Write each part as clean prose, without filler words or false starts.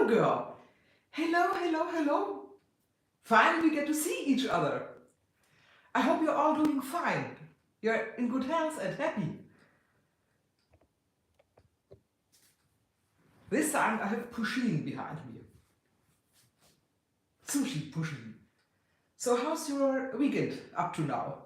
Hello, girl. Hello, hello, hello. Finally, we get to see each other. I hope you're all doing fine. You're in good health and happy. This time I have Pusheen behind me. Sushi Pusheen. So how's your weekend up to now?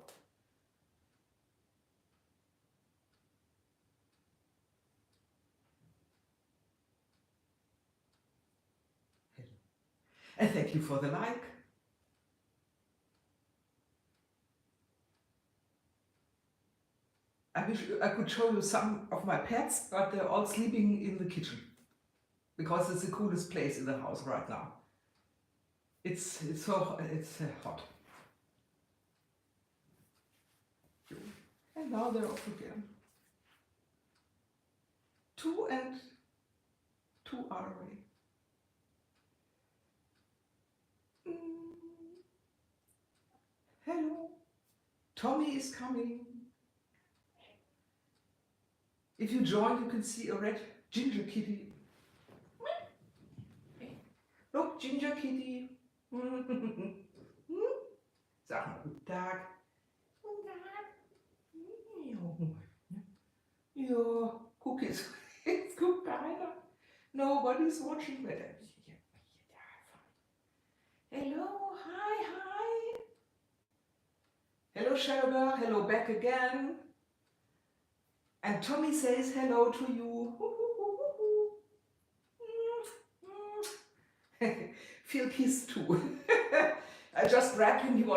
And thank you for the like. I wish I could show you some of my pets, but they're all sleeping in the kitchen because it's the coolest place in the house right now. It's hot. And now they're off again. 2 and 2 are away. Hello. Tommy is coming. If you join, you can see a red ginger kitty. Look, ginger kitty. Sag mal, guten Tag. Guten Tag. Ja, guck jetzt. Jetzt guckt keiner. Nobody's watching. Hello, hi. Hello, Shelga. Hello, back again. And Tommy says hello to you. Feel kissed too. I just grabbed him.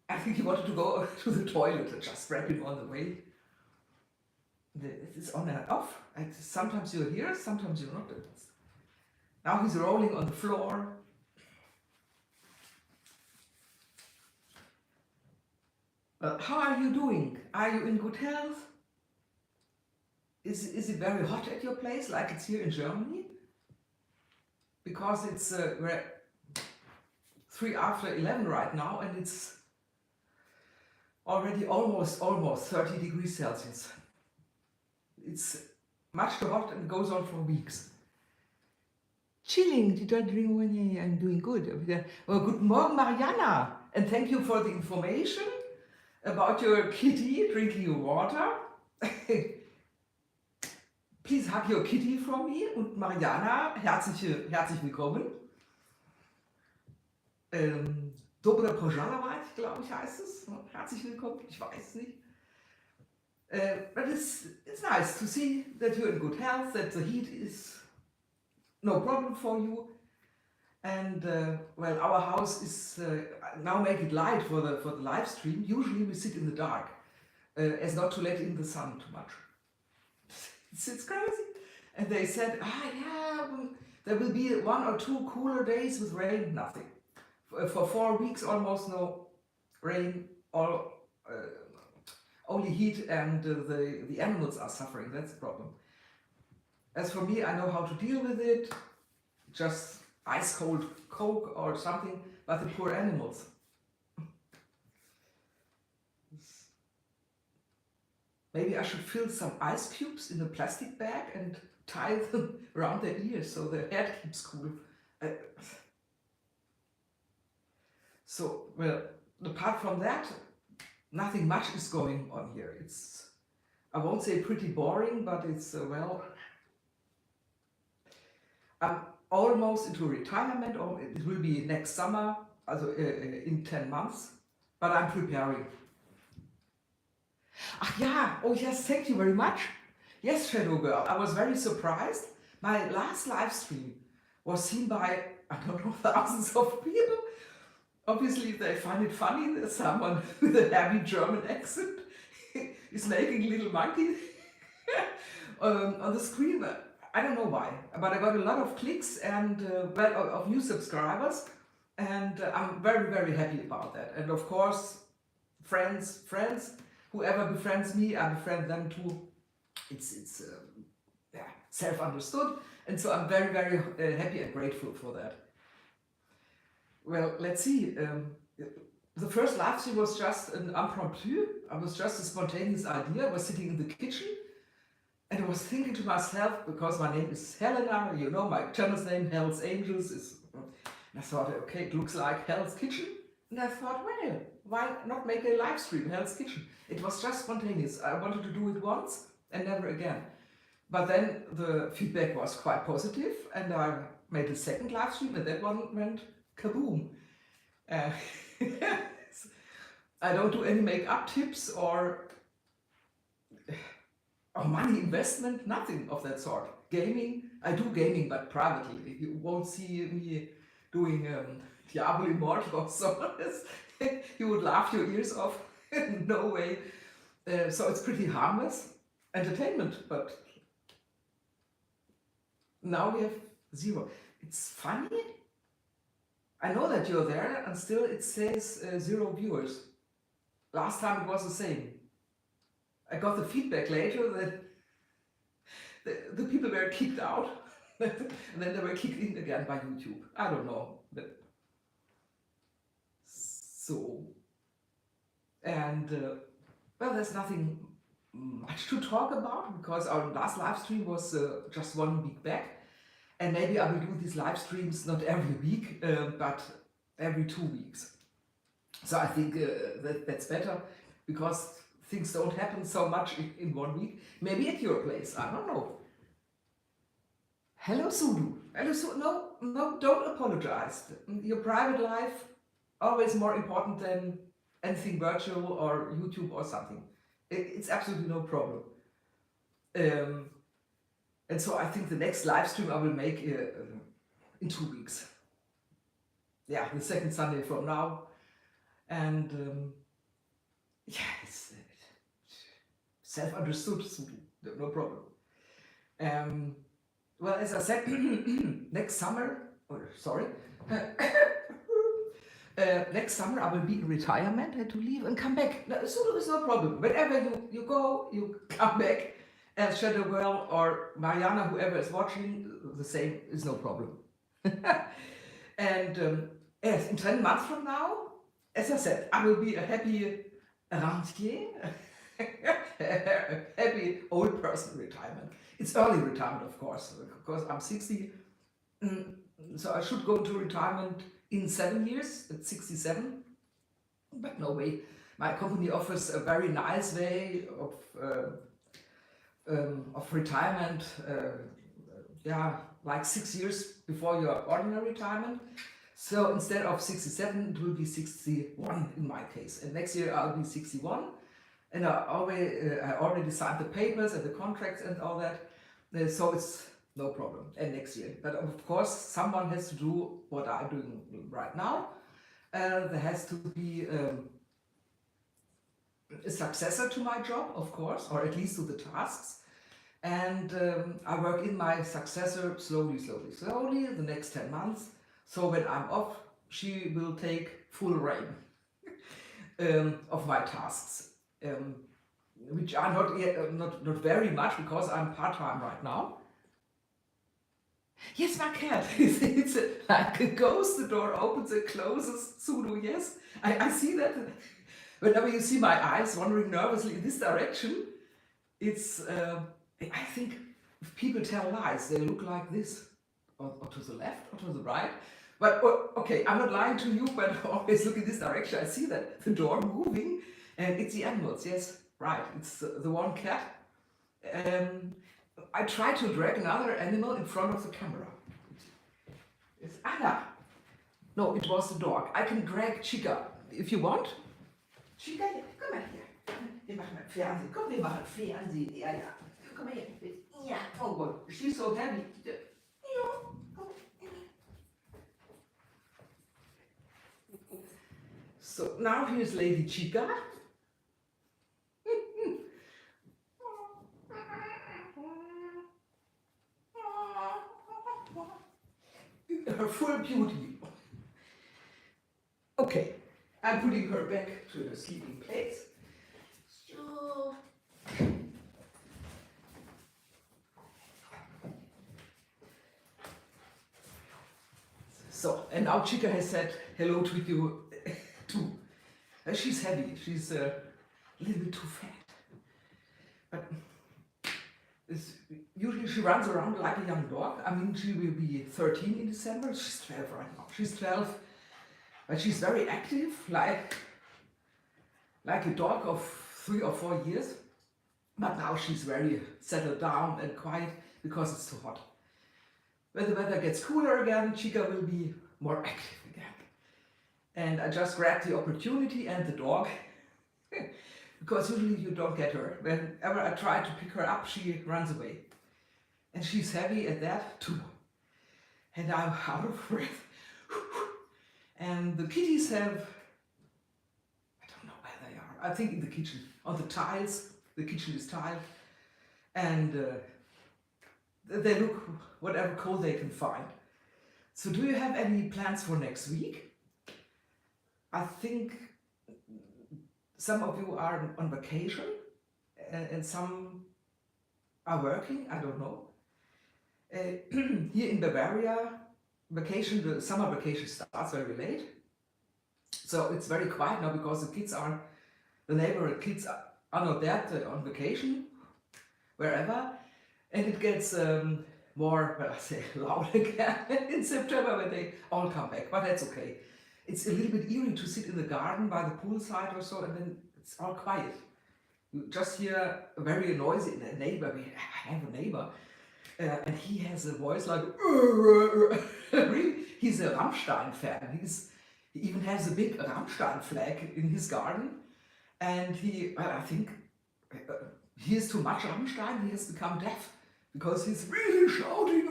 I think he wanted to go to the toilet. I just grabbed him on the way. It's on and off. Sometimes you're here, sometimes you're not. Now he's rolling on the floor. How are you doing? Are you in good health? Is it very hot at your place like it's here in Germany? Because it's 3 after 11 right now and it's already almost 30 degrees Celsius. It's much too hot and goes on for weeks. Chilling, I'm doing good. Well, good morning, Mariana, and thank you for the information about your kitty drinking your water. Please hug your kitty from me. Und Mariana, herzlich willkommen. Dobre požalovať, glaube ich, heißt es. Herzlich willkommen, ich weiß nicht. But it's nice to see that you're in good health, that the heat is no problem for you. And well, our house is now make it light for the live stream. Usually we sit in the dark, as not to let in the sun too much. It's crazy. And they said, yeah, there will be 1 or 2 cooler days with rain. Nothing. For 4 weeks, almost no rain. Only heat, and the animals are suffering. That's the problem. As for me, I know how to deal with it. Just ice cold Coke or something, but the poor animals. Maybe I should fill some ice cubes in a plastic bag and tie them around their ears so their head keeps cool. So, well, apart from that, nothing much is going on here. It's, I won't say pretty boring, but it's, well, I'm almost into retirement, or it will be next summer, also in 10 months, but I'm preparing. Ach yeah, oh yes, thank you very much. Yes, Shadow Girl, I was very surprised. My last live stream was seen by, I don't know, thousands of people. Obviously, they find it funny that someone with a heavy German accent is making little monkey on the screen. I don't know why, but I got a lot of clicks and well, of new subscribers, and I'm very, very happy about that. And of course, friends, whoever befriends me, I befriend them too. It's yeah, self-understood, and so I'm very, very happy and grateful for that. Well, let's see. The first live stream was just an impromptu. I was just a spontaneous idea. I was sitting in the kitchen And I was thinking to myself, because my name is Helena, you know, my channel's name, Hell's Angels, and I thought, okay, it looks like Hell's Kitchen. And I thought, well, why not make a live stream, Hell's Kitchen? It was just spontaneous. I wanted to do it once and never again. But then the feedback was quite positive, and I made a second live stream, and that one went kaboom. Uh, I don't do any makeup tips or money investment, nothing of that sort. Gaming, I do gaming, but privately. You won't see me doing Diablo Immortal or so. You would laugh your ears off. No way. So it's pretty harmless entertainment, but now we have 0. It's funny. I know that you're there, and still it says 0 viewers. Last time it was the same. I got the feedback later that the people were kicked out and then they were kicked in again by YouTube. I don't know. But so, and well, there's nothing much to talk about because our last live stream was just 1 week back, and maybe I will do these live streams not every week, but every 2 weeks. So I think that's better, because things don't happen so much in 1 week. Maybe at your place, I don't know. Hello Sudu. Hello Sudu. No, don't apologize. Your private life always more important than anything virtual or YouTube or something. It's absolutely no problem. And so I think the next live stream I will make in 2 weeks. Yeah, the second Sunday from now. And yeah, it's self-understood, no problem. Well, as I said, next summer, next summer I will be in retirement. I had to leave and come back. No, so it's no problem. Whenever you go, you come back. As Shadow Girl or Mariana, whoever is watching, the same is no problem. And yes, in 10 months from now, as I said, I will be a happy rentier, a happy old person retirement. It's early retirement, of course, because I'm 60, so I should go into retirement in 7 years, at 67, but no way. My company offers a very nice way of retirement, yeah, like 6 years before your ordinary retirement. So instead of 67, it will be 61 in my case. And next year I'll be 61. And I already signed the papers and the contracts and all that. So it's no problem. And next year. But of course, someone has to do what I'm doing right now. There has to be a successor to my job, of course, or at least to the tasks. And I work in my successor slowly, the next 10 months. So when I'm off, she will take full reign of my tasks, which are not very much, because I'm part-time right now. Yes, my cat. It's like a ghost. The door opens and closes. Sudo, yes. I see that. Whenever you see my eyes wandering nervously in this direction, it's, I think if people tell lies, they look like this, or to the left or to the right. But okay, I'm not lying to you, but always look in this direction. I see that the door moving, and it's the animals. Yes, right. It's the one cat. I tried to drag another animal in front of the camera. It's Anna. No, it was the dog. I can drag Chica if you want. Chica, komm mal hier. Wir machen Fernsehen. Komm, wir machen Fernsehen. Ja, ja. Komm mal hier. Ja. Oh God, she's so heavy. So now here's Lady Chica. Her full beauty. Okay, I'm putting her back to the sleeping place. So, and now Chica has said hello to you too. She's heavy, she's a little bit too fat. But Usually she runs around like a young dog. I mean, she will be 13 in December. She's 12 right now. She's 12, but she's very active, like a dog of 3 or 4 years. But now she's very settled down and quiet because it's too hot. When the weather gets cooler again, Chica will be more active again. And I just grabbed the opportunity and the dog, because usually you don't get her. Whenever I try to pick her up, she runs away. And she's heavy at that too. And I'm out of breath. And the kitties have, I don't know where they are. I think in the kitchen, on the tiles. The kitchen is tiled. And they look whatever cold they can find. So do you have any plans for next week? I think some of you are on vacation and some are working, I don't know. Here in Bavaria, the summer vacation starts very late. So it's very quiet now because the neighborhood kids are not that on vacation, wherever. And it gets more, well, I say loud again in September when they all come back, but that's okay. It's a little bit eerie to sit in the garden by the poolside or so, and then it's all quiet. You just hear a very noisy neighbor. I have a neighbor, and he has a voice like, really? He's a Rammstein fan. He even has a big Rammstein flag in his garden, and I think he is too much Rammstein. He has become deaf because he's really shouting.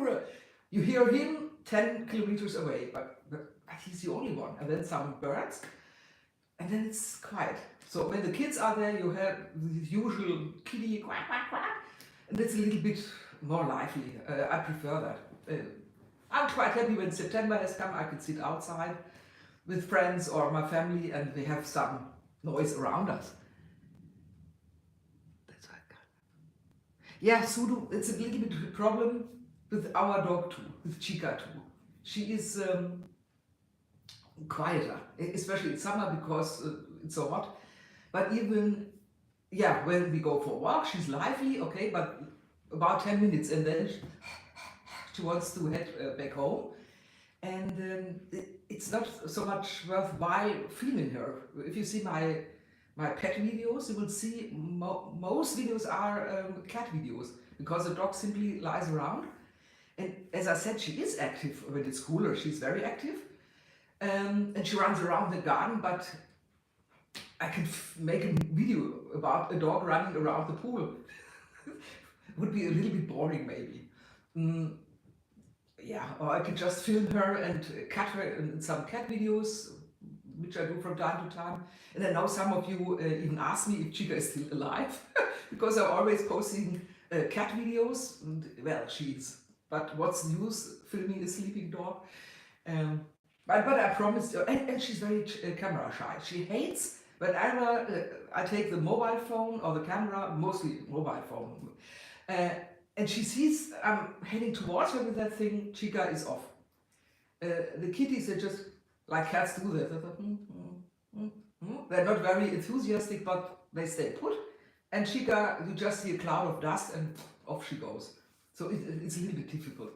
You hear him 10 kilometers away, but he's the only one. And then some birds, and then it's quiet. So when the kids are there, you have the usual kitty quack, quack, quack, and it's a little bit more lively. I prefer that. I'm quite happy when September has come. I can sit outside with friends or my family, and we have some noise around us. That's what I got. Yeah, Sudu, it's a little bit of a problem with our dog too, with Chica too. She is quieter, especially in summer because it's so hot. But even, yeah, when we go for a walk, she's lively, okay, but about 10 minutes and then she wants to head back home. And it's not so much worthwhile filming her. If you see my pet videos, you will see most videos are cat videos because the dog simply lies around. And as I said, she is active when it's cooler. She's very active. And she runs around the garden, but I can make a video about a dog running around the pool. Would be a little bit boring maybe. Yeah, or I could just film her and cut her in some cat videos, which I do from time to time. And I know some of you even ask me if Chica is still alive, because I'm always posting cat videos. And, well, she's, but what's the use filming a sleeping dog? But I promised, and she's very camera shy. She hates whenever I take the mobile phone or the camera, mostly mobile phone, and she sees I'm heading towards her with that thing. Chica is off. The kitties are just like cats do that. They're not very enthusiastic, but they stay put. And Chica, you just see a cloud of dust and off she goes. So it's a little bit difficult.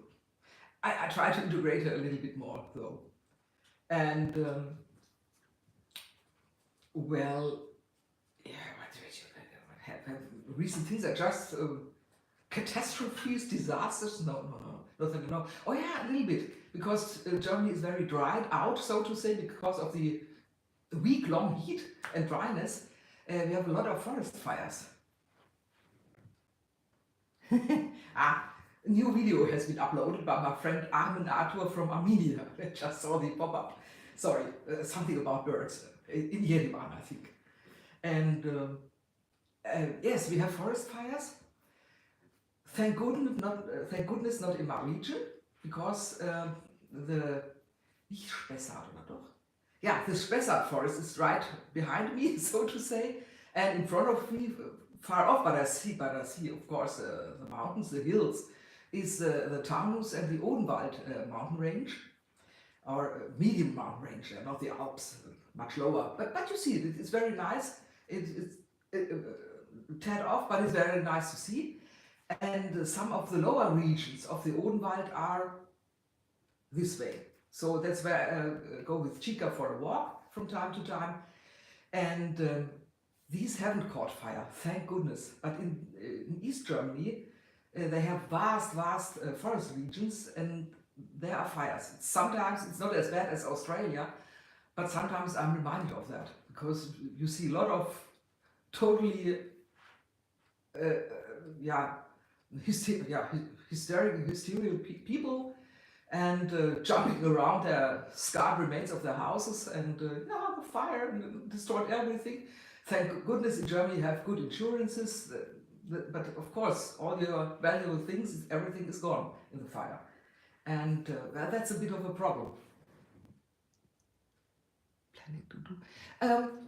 I try to integrate her a little bit more though. And well, yeah, what happened? Recent things are just catastrophes, disasters. No. Oh yeah, a little bit, because Germany is very dried out, so to say, because of the week-long heat and dryness. We have a lot of forest fires. A new video has been uploaded by my friend Armin Arthur from Armenia. I just saw the pop-up. Sorry, something about birds in Yerevan, I think. And yes, we have forest fires. Thank goodness not in my region, because the Spessart forest is right behind me, so to say, and in front of me, far off, but I see of course the mountains, the hills, is the Taunus and the Odenwald mountain range, or medium mountain range, not the Alps, much lower. But you see, it's very nice. It's tad off, but it's very nice to see. and some of the lower regions of the Odenwald are this way. So that's where I go with Chica for a walk from time to time. And these haven't caught fire, thank goodness. But in East Germany, they have vast forest regions, and there are fires. Sometimes it's not as bad as Australia, but sometimes I'm reminded of that, because you see a lot of totally yeah, hysterical people, and jumping around their scarred remains of their houses, and yeah, the fire destroyed everything. Thank goodness in Germany you have good insurances, but of course all your valuable things, everything is gone in the fire, and that's a bit of a problem. Planning to do.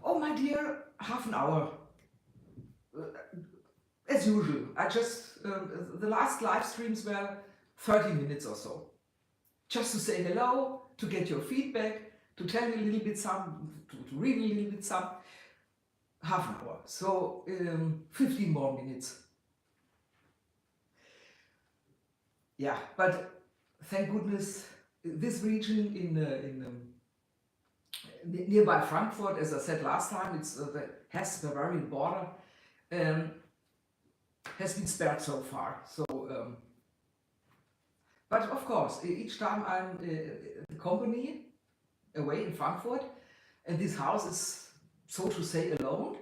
Oh my dear, half an hour. As usual, I just, the last live streams were 30 minutes or so. Just to say hello, to get your feedback, to tell you a little bit some, to read a little bit some. Half an hour, so 15 more minutes. Yeah, but thank goodness this region in nearby Frankfurt, as I said last time, it's the Hesse-Bavarian border, has been spared so far. So, but of course, each time I'm the company away in Frankfurt, and this house is, so to say, alone.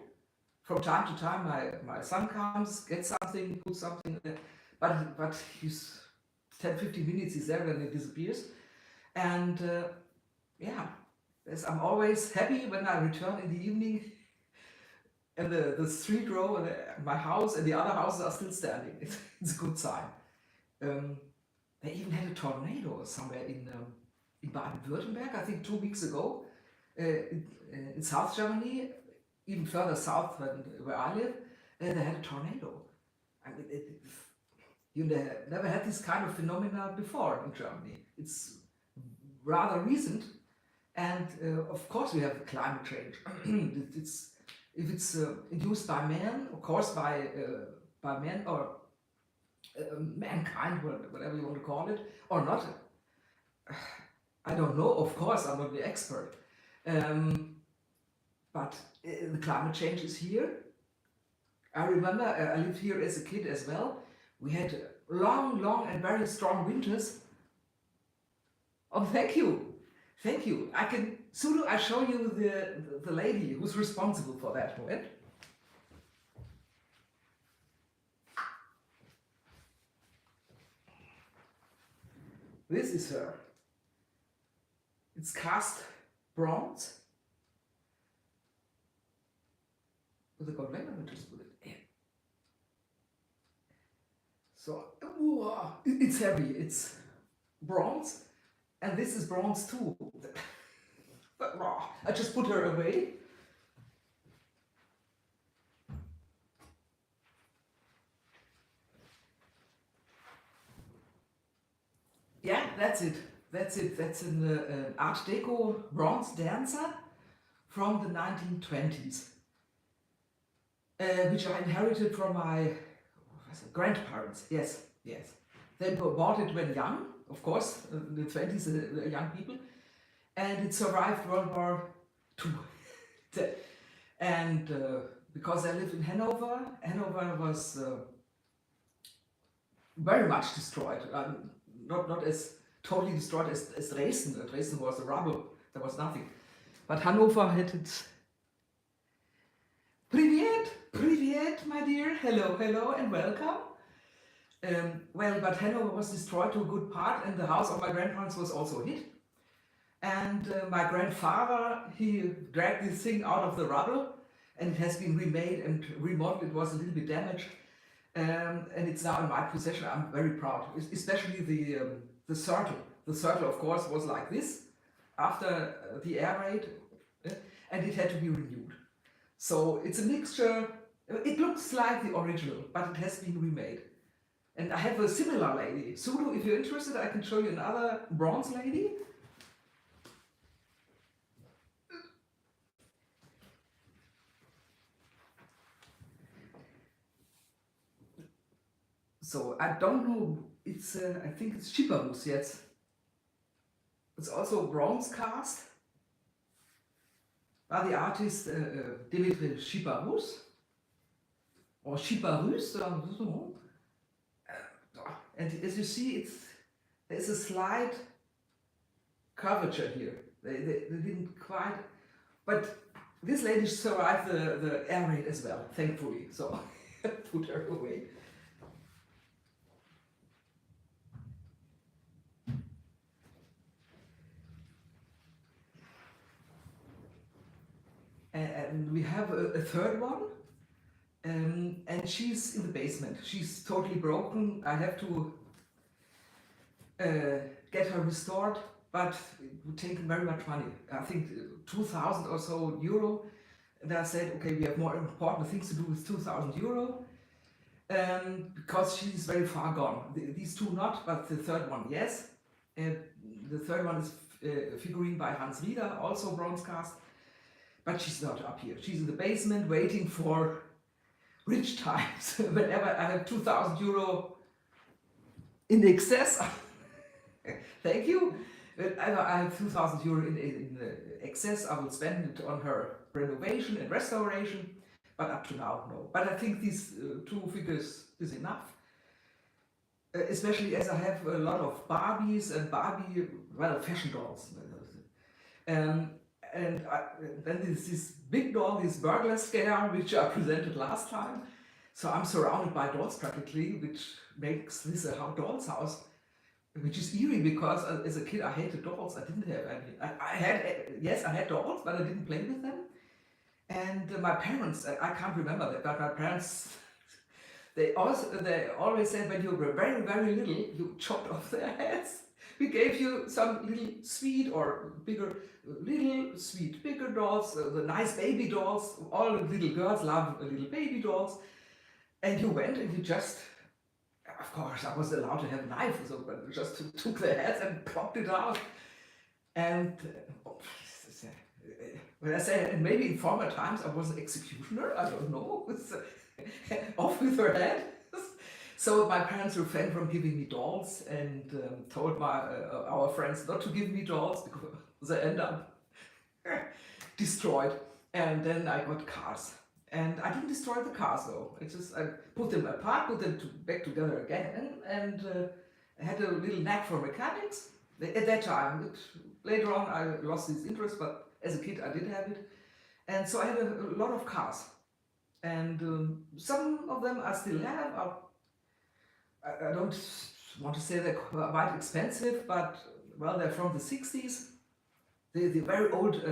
From time to time, my son comes, gets something, puts something there, but he's 10-15 minutes, he's there, and it disappears. And yeah, I'm always happy when I return in the evening, and the street row and my house and the other houses are still standing. It's a good sign. They even had a tornado somewhere in Baden-Württemberg, I think 2 weeks ago, in South Germany, even further south than where I live. They had a tornado. I mean, you never had this kind of phenomena before in Germany. It's rather recent, and of course we have climate change. If it's induced by man, or caused by man, or mankind, whatever you want to call it, or not, I don't know. Of course, I'm not the expert, but the climate change is here. I remember I lived here as a kid as well. We had long and very strong winters. Oh, thank you. Thank you. Sudo, I show you the lady who's responsible for that moment. This is her. It's cast bronze. With a gold layer, we just put it in. So, it's heavy. It's bronze, and this is bronze too. I just put her away. Yeah, that's it. That's an Art Deco bronze dancer from the 1920s, which I inherited from my grandparents. Yes. They bought it when young, of course, the 20s, young people, and it survived World War II. And because I lived in Hanover, Hanover was very much destroyed. Not as totally destroyed as Dresden. Dresden was a rubble. There was nothing. But Hanover had its... Privyet, my dear. Hello, and welcome. Well, but Hanover was destroyed to a good part, and the house of my grandparents was also hit. And my grandfather, he dragged this thing out of the rubble, and it has been remade and remodeled. It was a little bit damaged, and it's now in my possession. I'm very proud, especially the circle. The circle, of course, was like this after the air raid, and it had to be renewed. So it's a mixture. It looks like the original, but it has been remade. And I have a similar lady. Sudo, if you're interested, I can show you another bronze lady. So I don't know, it's I think it's Chiparus, yes. It's also bronze cast by the artist Dimitri Chiparus, or Chiparus, and as you see, there's a slight curvature here. They didn't quite, but this lady survived the air raid as well, thankfully, so put her away. And we have a third one, and she's in the basement. She's totally broken. I have to get her restored, but it would take very much money. I think 2,000 or so euro. And I said, okay, we have more important things to do with 2,000 euro, because she's very far gone. These two not, but the third one, yes. The third one is a figurine by Hans Rieder, also bronze cast. But she's not up here. She's in the basement waiting for rich times. Whenever I have 2,000 euro in excess, thank you. Whenever I have 2,000 euro in excess, I will spend it on her renovation and restoration. But up to now, no. But I think these two figures is enough. Especially as I have a lot of Barbies and fashion dolls. And then there's this big doll, this burglar scare, which I presented last time. So I'm surrounded by dolls practically, which makes this a doll's house, which is eerie because as a kid I hated dolls. I didn't have any. I had dolls, but I didn't play with them. And my parents, I can't remember that, but my parents, they always said when you were very, very little, you chopped off their heads. We gave you some little sweet or bigger dolls, the nice baby dolls. All the little girls love little baby dolls. And you went and you just, of course, I was allowed to have a knife, so but we just took their heads and plopped it out. And when I say, and maybe in former times I was an executioner, I don't know, off with her head. So my parents refrained from giving me dolls and told our friends not to give me dolls because they end up destroyed. And then I got cars. And I didn't destroy the cars though. I put them apart, put them back together again, and I had a little knack for mechanics at that time. Later on I lost this interest, but as a kid I did have it. And so I had a lot of cars. And some of them I still have. I don't want to say they're quite expensive, but well, they're from the 60s. The very old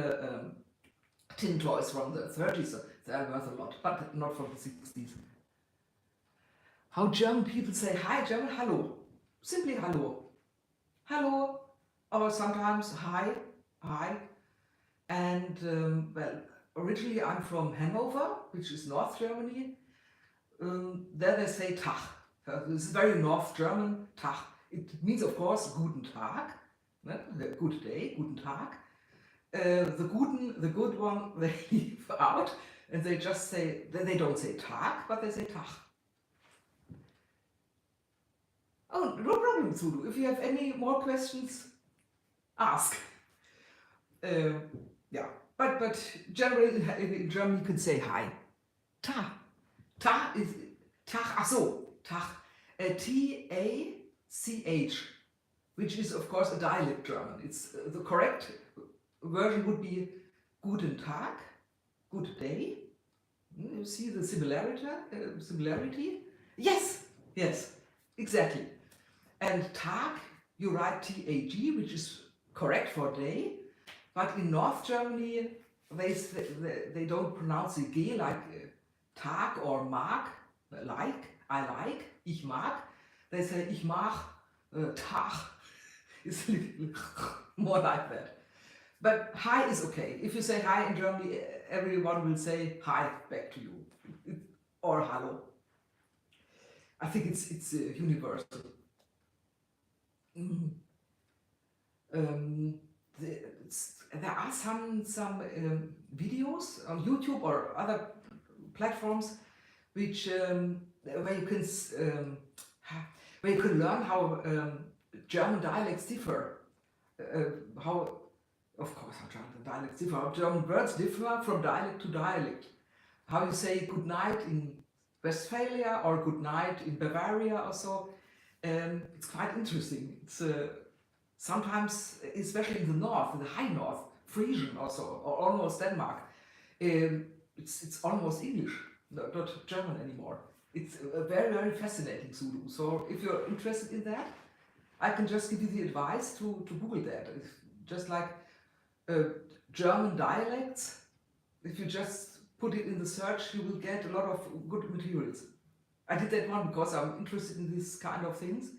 tin toys from the 30s, so they're worth a lot, but not from the 60s. How German people say hi, German, hallo. Simply hallo. Hallo, or sometimes hi, hi. And well, originally I'm from Hanover, which is North Germany. There they say Tag. This is very North German, Tag. It means, of course, Guten Tag, good day, Guten Tag. The good one, they leave out and they just say, they don't say Tag, but they say Tag. Oh, no problem, Zulu. If you have any more questions, ask. Yeah, but generally in German you can say hi. Tag. Tag is Tag, ach so, Tag. T-A-C-H, which is of course a dialect German. It's the correct version would be Guten Tag, good day. You see the similarity? Yes, exactly. And Tag, you write T-A-G, which is correct for day, but in North Germany they don't pronounce the G like Tag or mag, like, I like, ich mag. They say ich mag, Tag. It's a little more like that. But hi is okay. If you say hi in Germany, everyone will say hi back to you, or hallo. I think it's universal. There are some videos on YouTube or other platforms which where you can where you can learn how German dialects differ. How, of course, how German dialects differ, how German words differ from dialect to dialect. How you say good night in Westphalia or good night in Bavaria or so. It's quite interesting. It's sometimes, especially in the north, in the high north, Frisian also, or almost Denmark, it's almost English, not German anymore. It's a very, very fascinating Zulu. So if you're interested in that, I can just give you the advice to Google that. It's just like German dialects, if you just put it in the search, you will get a lot of good materials. I did that one because I'm interested in these kind of things.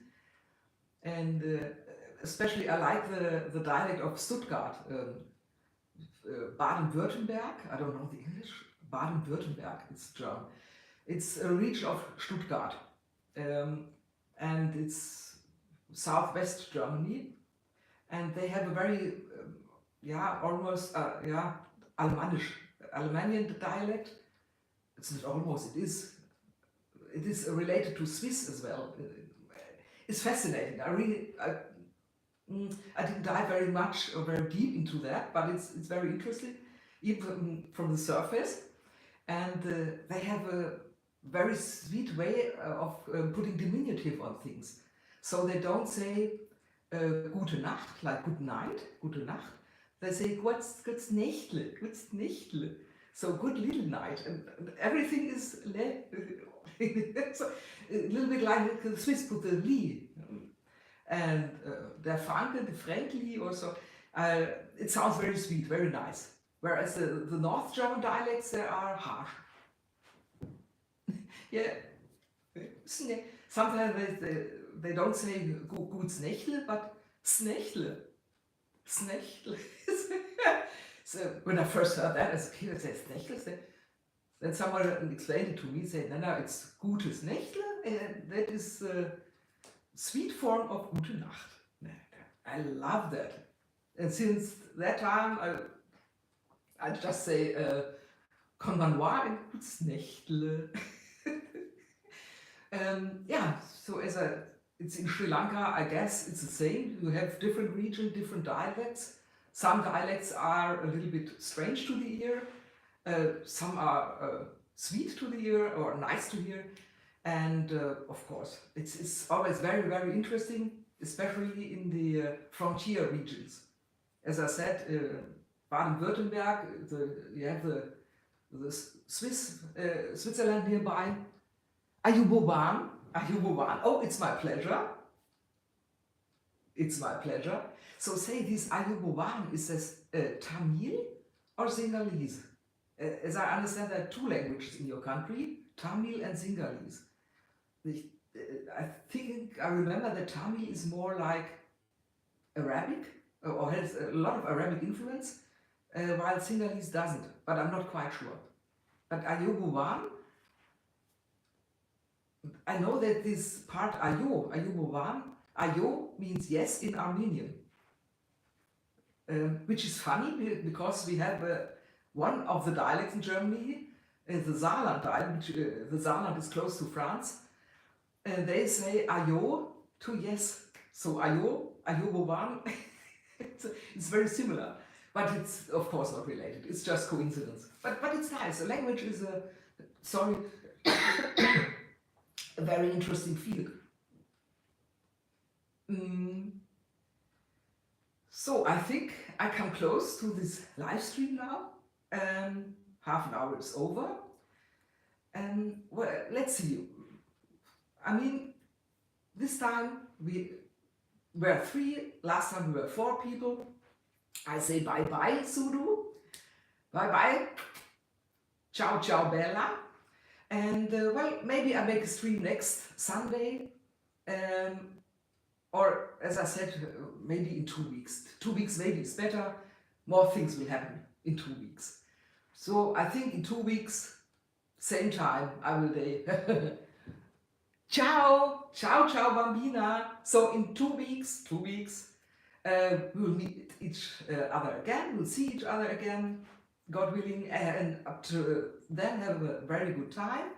And especially I like the dialect of Stuttgart, Baden-Württemberg. I don't know the English. Baden-Württemberg, it's German. It's a region of Stuttgart, and it's southwest Germany, and they have a very, almost, Alemannian dialect. It's not almost, it is related to Swiss as well. It's fascinating. I didn't dive very much or very deep into that, but it's very interesting, even from the surface. And they have a very sweet way of putting diminutive on things. So they don't say gute Nacht, like good night, gute Nacht. They say gut's Nächtle, gut's Nächtle. So good little night, and everything is so, a little bit like the Swiss put the Lee. And der Franke, the Frankli also, it sounds very sweet, very nice. Whereas the North German dialects, they are harsh. Yeah, sometimes they don't say gut Snächle, but Snächle. Snächle. So when I first heard that as a kid, I said Snächle. Then someone explained it to me, said, no, it's gutes Nächtle, and that is sweet form of gute Nacht. I love that. And since that time, I just say Konbanwa and gutes Nächtle. So it's in Sri Lanka, I guess it's the same. You have different regions, different dialects. Some dialects are a little bit strange to the ear. Some are sweet to the ear or nice to hear. And of course, it's always very, very interesting, especially in the frontier regions. As I said, Baden-Württemberg, you have the Switzerland nearby. Ayubowan, Ayubowan. Oh, it's my pleasure. It's my pleasure. So say this Ayubowan, is this Tamil or Sinhalese? As I understand, there are two languages in your country, Tamil and Sinhalese. I think I remember that Tamil is more like Arabic, or has a lot of Arabic influence, while Sinhalese doesn't, but I'm not quite sure. But Ayubowan, I know that this part Ayubowan, Ayo means yes in Armenian, which is funny because we have one of the dialects in Germany, the Saarland dialect, which the Saarland is close to France, and they say Ayo to yes. So Ayubowan, it's very similar, but it's of course not related. It's just coincidence. But it's nice. The language is a very interesting field. So I think I come close to this live stream now. Half an hour is over. Well, let's see. I mean, this time we were 3, last time we were 4 people. I say bye-bye, Sudu. Bye-bye. Ciao, ciao, Bella. And well, maybe I make a stream next Sunday. Or as I said, maybe in 2 weeks. 2 weeks maybe is better. More things will happen in 2 weeks. So I think in 2 weeks, same time, I will say ciao, ciao, ciao, bambina. So in 2 weeks, we'll meet each other again. We'll see each other again, God willing, and up to then have a very good time.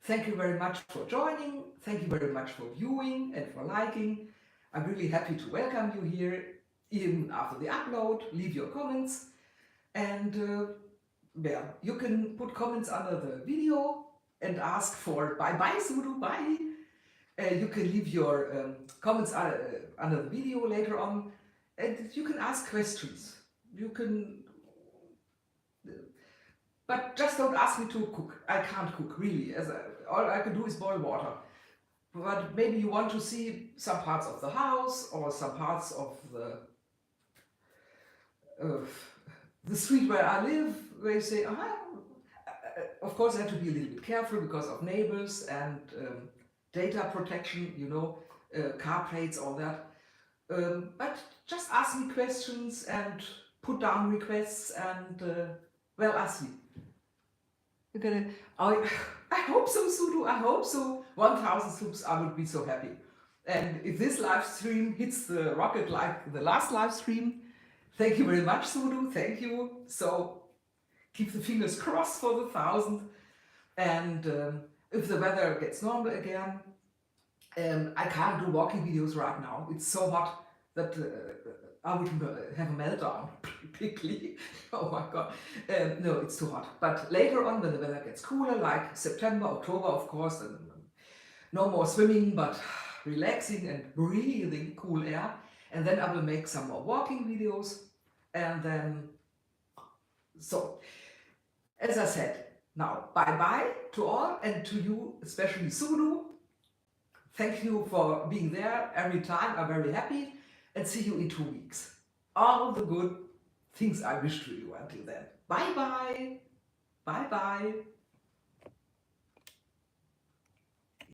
Thank you very much for joining. Thank you very much for viewing and for liking. I'm really happy to welcome you here, even after the upload. Leave your comments, and well, you can put comments under the video and ask for bye bye Sudo, bye. You can leave your comments under the video later on, and you can ask questions. You can, but just don't ask me to cook. I can't cook, really. All I can do is boil water. But maybe you want to see some parts of the house or some parts of the street where I live, where you say, of course I have to be a little bit careful because of neighbors and data protection, you know, car plates, all that. But just ask me questions and put down requests, and well, ask me. You're gonna, I hope so, Sudo, I hope so. 1,000 subs, I would be so happy. And if this live stream hits the rocket like the last live stream, thank you very much, Sudo, thank you. So keep the fingers crossed for the 1,000. And if the weather gets normal again, I can't do walking videos right now. It's so hot that I would have a meltdown quickly. Oh my god. No, it's too hot. But later on, when the weather gets cooler, like September, October, of course, and no more swimming, but relaxing and breathing cool air. And then I will make some more walking videos. And then, so, as I said, now bye-bye to all, and to you, especially Sudo. Thank you for being there every time. I'm very happy, and see you in 2 weeks. All the good things I wish to you until then. Bye-bye. Bye-bye.